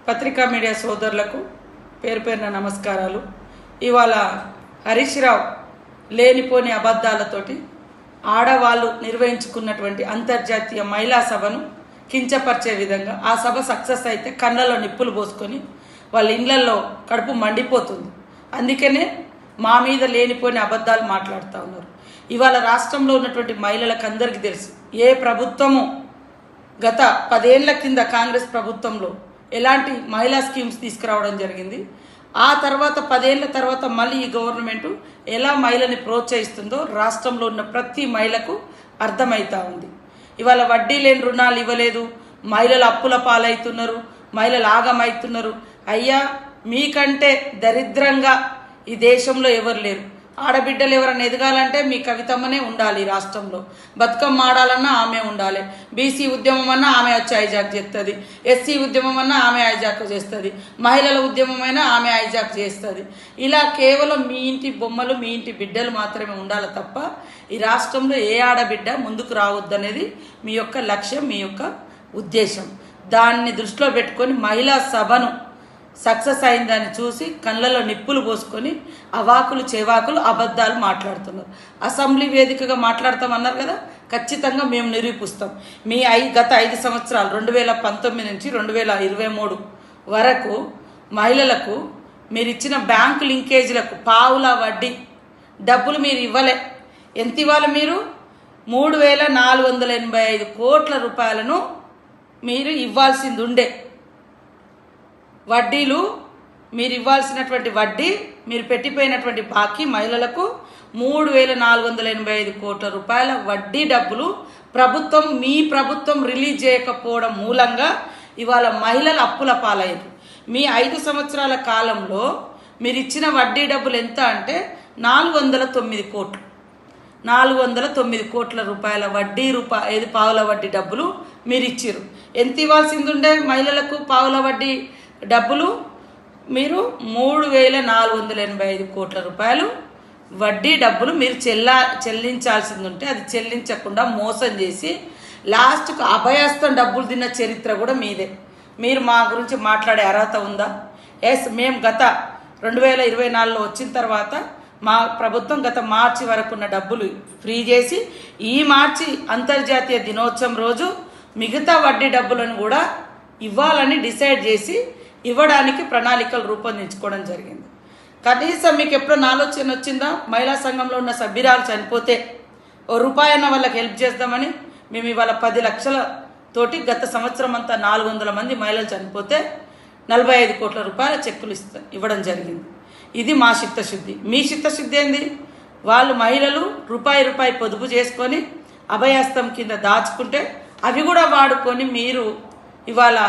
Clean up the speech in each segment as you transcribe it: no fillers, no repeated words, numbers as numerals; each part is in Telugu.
పత్రికా మీడియా సోదరులకు పేరు పేరున నమస్కారాలు. ఇవాళ హరీష్ రావు లేనిపోని అబద్ధాలతోటి ఆడవాళ్ళు నిర్వహించుకున్నటువంటి అంతర్జాతీయ మహిళా సభను కించపరిచే విధంగా ఆ సభ సక్సెస్ అయితే కళ్ళలో నిప్పులు పోసుకొని వాళ్ళ ఇళ్లలో కడుపు మండిపోతుంది. అందుకనే మా మీద లేనిపోని అబద్ధాలు మాట్లాడుతూ ఉన్నారు. ఇవాళ రాష్ట్రంలో ఉన్నటువంటి మహిళలకు అందరికీ తెలుసు, ఏ ప్రభుత్వము గత 10 ఏళ్ల కింద కాంగ్రెస్ ప్రభుత్వంలో ఎలాంటి మహిళా స్కీమ్స్ తీసుకురావడం జరిగింది. ఆ తర్వాత 10 ఏళ్ల తర్వాత మళ్ళీ ఈ గవర్నమెంట్ ఎలా మహిళని ప్రోత్సహిస్తుందో రాష్ట్రంలో ఉన్న ప్రతి మహిళకు అర్థమవుతా ఉంది. ఇవాళ వడ్డీ లేని రుణాలు ఇవ్వలేదు, మహిళలు అప్పుల పాలవుతున్నారు, మహిళలు ఆగమవుతున్నారు. అయ్యా, మీకంటే దరిద్రంగా ఈ దేశంలో ఎవరు లేరు. ఆడబిడ్డలు ఎవరైనా ఎదగాలంటే మీ కవితమ్మనే ఉండాలి. రాష్ట్రంలో బతుకమ్మ ఆడాలన్నా ఆమె ఉండాలి. బీసీ ఉద్యమం అన్నా ఆమె వచ్చి హైజాక్ చేస్తుంది, ఎస్సీ ఉద్యమం అన్నా ఆమె హైజాక్ చేస్తుంది, మహిళల ఉద్యమం అయినా ఆమె హైజాక్ చేస్తుంది. ఇలా కేవలం మీ ఇంటి బొమ్మలు, మీ ఇంటి బిడ్డలు మాత్రమే ఉండాలి తప్ప ఈ రాష్ట్రంలో ఏ ఆడబిడ్డ ముందుకు రావద్దనేది మీ యొక్క లక్ష్యం, మీ యొక్క ఉద్దేశం. దాన్ని దృష్టిలో పెట్టుకొని మహిళా సభను సక్సెస్ అయిందని చూసి కళ్ళలో నిప్పులు పోసుకొని అవాకులు చేవాకులు అబద్ధాలు మాట్లాడుతున్నారు. అసెంబ్లీ వేదికగా మాట్లాడతామన్నారు కదా, ఖచ్చితంగా మేము నిరూపిస్తాం. మీ గత 5 సంవత్సరాలు 2019 నుంచి 2023 వరకు మహిళలకు మీరు ఇచ్చిన బ్యాంకు లింకేజీలకు పావుల వడ్డీ డబ్బులు మీరు ఇవ్వలే. ఎంత ఇవ్వాలి? మీరు 3,485 కోట్ల రూపాయలను మీరు ఇవ్వాల్సింది ఉండే. వడ్డీలు మీరు ఇవ్వాల్సినటువంటి వడ్డీ, మీరు పెట్టిపోయినటువంటి బాకీ మహిళలకు 3,485 కోట్ల రూపాయల వడ్డీ డబ్బులు మీ ప్రభుత్వం రిలీజ్ చేయకపోవడం మూలంగా ఇవాళ మహిళలు అప్పుల పాలయ్యారు. మీ 5 సంవత్సరాల కాలంలో మీరు ఇచ్చిన వడ్డీ డబ్బులు ఎంత అంటే 409 కోట్లు. 409 కోట్ల రూపాయల వడ్డీ పావుల వడ్డీ డబ్బులు మీరు ఇచ్చారు. ఎంత ఇవ్వాల్సింది ఉండే మహిళలకు పావుల వడ్డీ డబ్బులు? మీరు 3,485 కోట్ల రూపాయలు వడ్డీ డబ్బులు మీరు చెల్లించాల్సింది ఉంటే అది చెల్లించకుండా మోసం చేసి లాస్ట్కు అభయస్థం డబ్బులు తిన్న చరిత్ర కూడా మీదే. మీరు మా గురించి మాట్లాడే అర్హత ఉందా? ఎస్, మేము గత 2024లో వచ్చిన తర్వాత మా ప్రభుత్వం గత మార్చి వరకు ఉన్న డబ్బులు ఫ్రీ చేసి ఈ మార్చి అంతర్జాతీయ దినోత్సవం రోజు మిగతా వడ్డీ డబ్బులను కూడా ఇవ్వాలని డిసైడ్ చేసి ఇవ్వడానికి ప్రణాళికలు రూపొందించుకోవడం జరిగింది. కనీసం మీకు ఎప్పుడైనా ఆలోచన వచ్చిందా? మహిళా సంఘంలో ఉన్న సభ్యురాలు చనిపోతే ₹1 అన్న వాళ్ళకి హెల్ప్ చేద్దామని మేము ఇవాళ 10 లక్షల తోటి గత సంవత్సరం అంతా 400 మంది మహిళలు చనిపోతే 45 కోట్ల రూపాయల చెక్కులు ఇవ్వడం జరిగింది. ఇది మా చిత్తశుద్ధి. మీ చిత్తశుద్ధి ఏంది? వాళ్ళు మహిళలు రూపాయి పొదుపు చేసుకొని అభయాస్తం కింద దాచుకుంటే అవి కూడా వాడుకొని మీరు ఇవాళ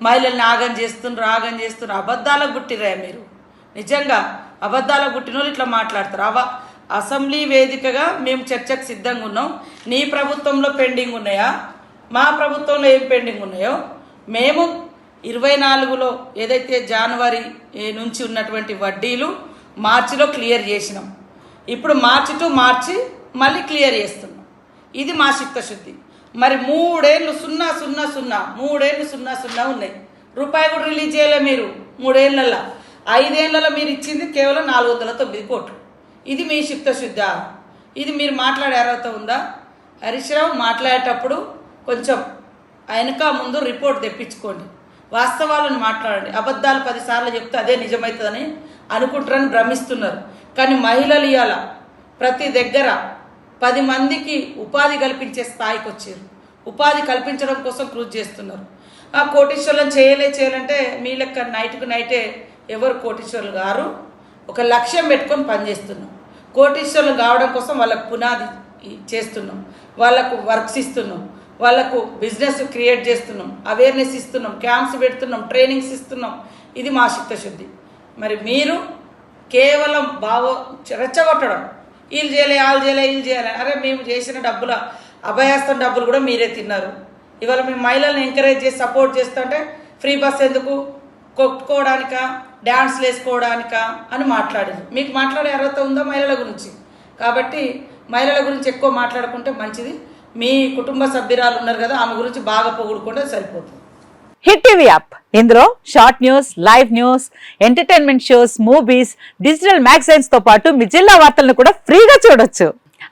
మహిళల్ని ఆగం చేస్తున్నారు. అబద్ధాలకు గుట్టిరా మీరు. నిజంగా అబద్ధాలకు గుట్టిన వాళ్ళు ఇట్లా మాట్లాడతారు. అసెంబ్లీ వేదికగా మేము చర్చకు సిద్ధంగా ఉన్నాం. నీ ప్రభుత్వంలో పెండింగ్ ఉన్నాయా, మా ప్రభుత్వంలో ఏం పెండింగ్ ఉన్నాయో మేము 24లో ఏదైతే జనవరి నుంచి ఉన్నటువంటి వడ్డీలు మార్చిలో క్లియర్ చేసినాం. ఇప్పుడు మార్చి టు మార్చి మళ్ళీ క్లియర్ చేస్తున్నాం. ఇది మా చిత్తశుద్ధి. మరి 3 ఏళ్ళు 000 ఉన్నాయి. రూపాయి కూడా రిలీజ్ చేయలే మీరు 3 ఏళ్లలో. 5 ఏళ్లలో మీరు ఇచ్చింది కేవలం 409 కోట్లు. ఇది మీ చిత్తశుద్ధా? ఇది మీరు మాట్లాడే అర్హత ఉందా? హరీష్ రావు మాట్లాడేటప్పుడు కొంచెం వెనక ముందు రిపోర్ట్ తెప్పించుకోండి, వాస్తవాలను మాట్లాడండి. అబద్ధాలు 10 సార్లు చెప్తే అదే నిజమవుతుందని అనుకుంటారని భ్రమిస్తున్నారు. కానీ మహిళలు ఇవాళ ప్రతి దగ్గర 10 మందికి ఉపాధి కల్పించే స్థాయికి వచ్చారు. ఉపాధి కల్పించడం కోసం కృషి చేస్తున్నారు. కోటీశ్వర్లను చేయాలంటే మీ లెక్క నైట్కు నైటే ఎవరు కోటీశ్వర్లు గారు? ఒక లక్ష్యం పెట్టుకొని పనిచేస్తున్నాం. కోటీశ్వర్లు కావడం కోసం వాళ్ళకు పునాది చేస్తున్నాం, వాళ్ళకు వర్క్స్ ఇస్తున్నాం, వాళ్ళకు బిజినెస్ క్రియేట్ చేస్తున్నాం, అవేర్నెస్ ఇస్తున్నాం, క్యాంప్స్ పెడుతున్నాం, ట్రైనింగ్స్ ఇస్తున్నాం. ఇది మా చిత్తశుద్ధి. మరి మీరు కేవలం రెచ్చగొట్టడం, వీళ్ళు చేయలే, వాళ్ళు చేయాలి. అరే, మేము చేసిన డబ్బుల అభయాస్తం డబ్బులు కూడా మీరే తిన్నారు. ఇవాళ మేము మహిళలను ఎంకరేజ్ చేసి సపోర్ట్ చేస్తుంటే ఫ్రీ బస్ ఎందుకు? కొట్టుకోవడానికా, డ్యాన్స్లు వేసుకోవడానికా అని మాట్లాడారు. మీకు మాట్లాడే అర్హత ఉందా మహిళల గురించి? కాబట్టి మహిళల గురించి ఎక్కువ మాట్లాడుకుంటే మంచిది. మీ కుటుంబ సభ్యురాలు ఉన్నారు కదా, ఆమె గురించి బాగా పొగుడుకుంటే సరిపోతుంది. హిట్ టీవీ యాప్ ఇందులో short news, live news, entertainment shows, movies, digital magazines తో పాటు మీ జిల్లా వార్తలను కూడా ఫ్రీగా చూడొచ్చు.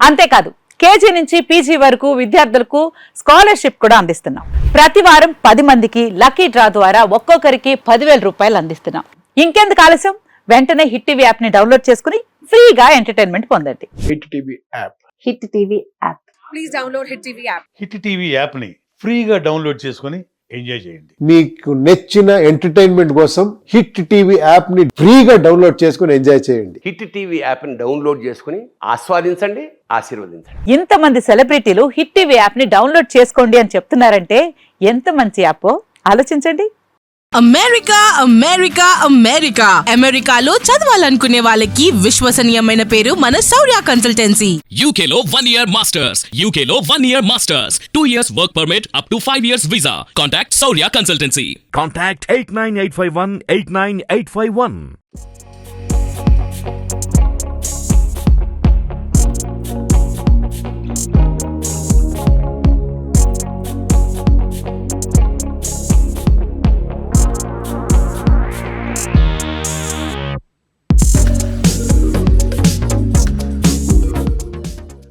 అంతేకాదు కేజీ నుంచి పీజీ వరకు విద్యార్థులకు స్కాలర్షిప్ కూడా అందిస్తున్నాం. ప్రతి వారం 10 మందికి లక్కీ డ్రా ద్వారా ఒక్కొక్కరికి 10,000 రూపాయలు అందిస్తున్నాం. ఇంకెందుకు ఆలస్యం, వెంటనే హిట్ టీవీ యాప్ ని డౌన్లోడ్ చేసుకుని ఫ్రీగా ఎంటర్టైన్మెంట్ పొందండి. Hit TV app. Hit TV app. Please download hit TV app. Hit TV యాప్ని ఫ్రీగా డౌన్లోడ్ చేసుకొని ఎంజాయ్ చేయండి. మీకు నచ్చిన ఎంటర్టైన్మెంట్ కోసం హిట్ టీవీ యాప్ ని ఫ్రీగా డౌన్లోడ్ చేసుకుని ఎంజాయ్ చేయండి. హిట్ టీవీ యాప్ని డౌన్లోడ్ చేసుకుని ఆస్వాదించండి, ఆశీర్వదించండి. ఇంతమంది సెలబ్రిటీలు హిట్ టీవీ యాప్ ని డౌన్లోడ్ చేసుకోండి అని చెప్తున్నారంటే ఎంత మంచి యాప్ ఆలోచించండి. అమెరికా అమెరికా అమెరికా అమెరికాలో చదవాలనుకునే వాళ్ళకి విశ్వసనీయమైన పేరు మన శౌర్య కన్సల్టెన్సీ. UK లో 1 year masters. UK లో 1 year masters. 2 years work permit up to 5 years visa. Contact Saurya Consultancy. Contact 89851 89851.